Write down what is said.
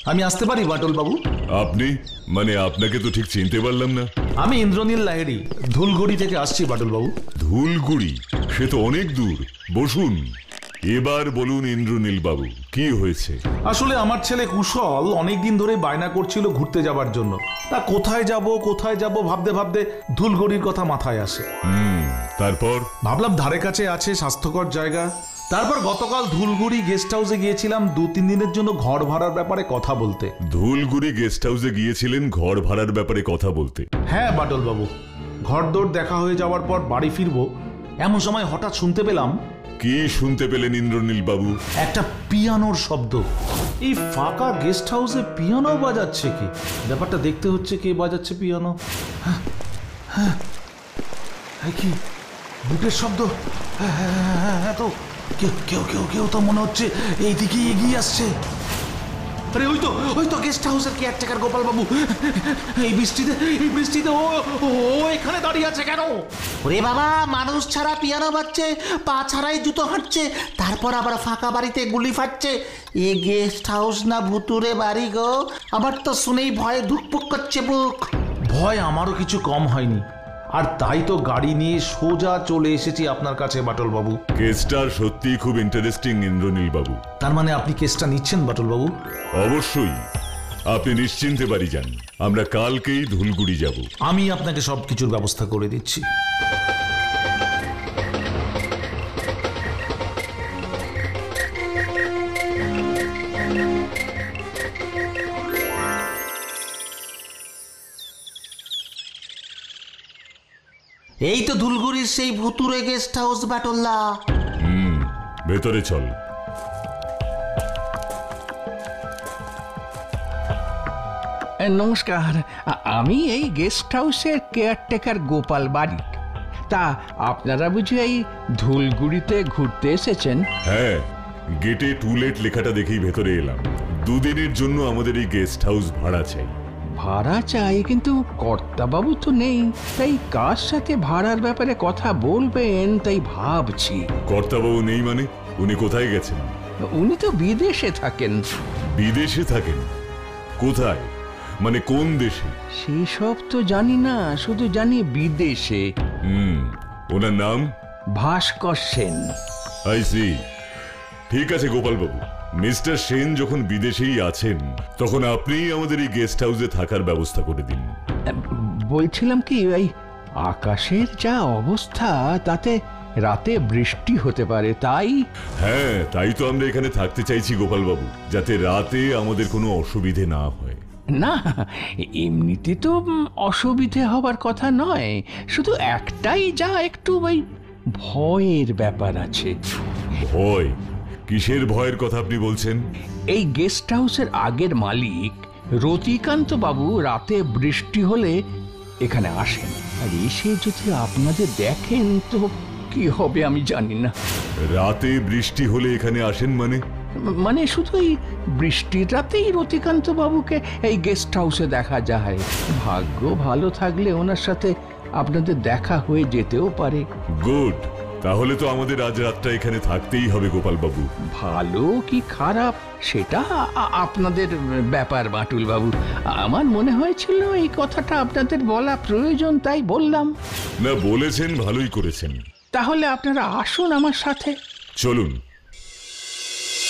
আমি আসতে পারি বাটুল বাবু? আপনি মানে আপনাকে তো ঠিক চিনতে পারলাম না। আমি ইন্দ্রনীল লাহিড়ী, ধুলগুড়ি থেকে আসছি বাটুল বাবু। ধুলগুড়ি? সে তো অনেক দূর। বসুন। এবার বলুন ইন্দ্রনীল বাবু, কি হয়েছে? আসলে আমার ছেলে কুশল অনেকদিন ধরে বায়না করছিল ঘুরতে যাবার জন্য। তা কোথায় যাব ভাবতে ভাবতে ধুলগুড়ির কথা মাথায় আসে। তারপর ভাবলাম ধারে কাছে আছে স্বাস্থ্যকর জায়গা। তারপর গতকাল ধুলগুড়ি গেস্ট হাউসে গিয়েছিলাম 2-3 দিনের জন্য ঘর ভাড়ার ব্যাপারে কথা বলতে। ধুলগুড়ি গেস্ট হাউসে গিয়েছিলেন ঘর ভাড়ার ব্যাপারে কথা বলতে? হ্যাঁ বাটুল বাবু, ঘর দৌড় দেখা হয়ে যাওয়ার পর বাড়ি ফিরবো এমন সময় হঠাৎ শুনতে পেলাম। কি শুনতে পেলেন ইন্দ্রনীল বাবু? একটা পিয়ানোর শব্দ। এই ফাঁকা গেস্ট হাউসে পিয়ানো বাজাচ্ছে কি? ব্যাপারটা দেখতে হচ্ছে, কে বাজাচ্ছে পিয়ানো। হ্যাঁ কি বুটের শব্দ? হ্যাঁ তো কেউ তো মনে হচ্ছে এইদিকে এগিয়ে আসছে। আরে ওই তো গেস্ট হাউসের কেয়ারটেকার গোপাল বাবু। এই বৃষ্টিতে ও এখানে দাঁড়িয়ে আছে কেন? ওরে বাবা, মানুষ ছাড়া পিয়ানো বাজছে, পা ছাড়াই জুতো হাঁটছে, তারপর আবার ফাঁকা বাড়িতে গুলি ফাটছে। এ গেস্ট হাউস না ভুতুরে বাড়ি গো? আমার তো শুনেই ভয়ে ধুকপুক করছে বুক। ভয় আমারও কিছু কম হয়নি, আর তাই তো গাড়ি নিয়ে সোজা চলে এসেছি আপনার কাছে বাটুল বাবু। কেসটা সত্যি খুব ইন্টারেস্টিং ইন্দ্রনীল বাবু। তার মানে আপনি কেসটা নিচ্ছেন বাটুল বাবু? অবশ্যই, আপনি নিশ্চিন্তে বাড়ি যান। আমরা কালকেই ধুলগুড়ি যাব। আমি আপনাকে সবকিছুর ব্যবস্থা করে দিচ্ছি। এই তো ধুলগুড়ির সেই ভুতুরে গেস্ট হাউস বাটুল্লা। ভেতরে চল। নমস্কার, আমি এই গেস্ট হাউসের কেয়ারটেকার গোপাল বারিক। তা আপনারা বুঝি এই ধুলগুড়িতে ঘুরতে এসেছেন? হ্যাঁ, গেটে টু লেট লেখাটা দেখেই ভেতরে এলাম। 2 দিনের জন্য আমাদের এই গেস্ট হাউস ভাড়া চাই। ভাড়া চাই, কিন্তু কর্তাবাবু তো নেই, তাই কার সাথে ভাড়ার ব্যাপারে কথা বলবেন তাই ভাবছি। কর্তাবাবু নেই মানে? উনি কোথায় গেছেন? উনি তো বিদেশে থাকেন। বিদেশে থাকেন? কোথায় মানে কোন দেশে? সেসব তো জানি না, শুধু জানি বিদেশে। ওনার নাম? ভাস্কর সেন। I see. ঠিক আছে গোপাল বাবু, মিস্টার সেন যখন বিদেশেই আছেন তখন আপনিই আমাদের এই গেস্ট হাউসে থাকার ব্যবস্থা করে দিন। বলছিলাম কি, এই আকাশের যা অবস্থা তাতে রাতে বৃষ্টি হতে পারে, তাই। হ্যাঁ, তাই তো আমরা এখানে থাকতে চাইছি গোপাল বাবু, যাতে রাতে আমাদের কোনো অসুবিধে না হয়। না, এমনিতে তো অসুবিধে হবার কথা নয়, শুধু একটাই যা একটু ওই ভয়ের ব্যাপার আছে। ভয়? কিসের ভয়ের কথা আপনি বলছেন? এই গেস্ট হাউসের আগের মালিক রতিকান্ত বাবু রাতে বৃষ্টি হলে এখানে আসেন, আর এসে যদি আপনাদের দেখেন তো কি হবে আমি জানি না। রাতে বৃষ্টি হলে এখানে আসেন মানে? মানে শুধু এই বৃষ্টির রাতেই রতিকান্ত বাবুকে এই গেস্ট হাউসে দেখা যায়। ভাগ্য ভালো থাকলে ওনার সাথে আপনাদের দেখা হয়ে যেতেও পারে। গুড, তাহলে তো আমাদের আজ রাতটা এখানে থাকতেই হবে গোপাল বাবু। ভালো কি খারাপ সেটা আপনাদের ব্যাপার বাটুল বাবু। আমার মনে হয়েছিল এই কথাটা আপনাদের বলা প্রয়োজন, তাই বললাম। না, বলেছেন, ভালোই করেছেন। তাহলে আপনারা আসুন আমার সাথে। চলুন।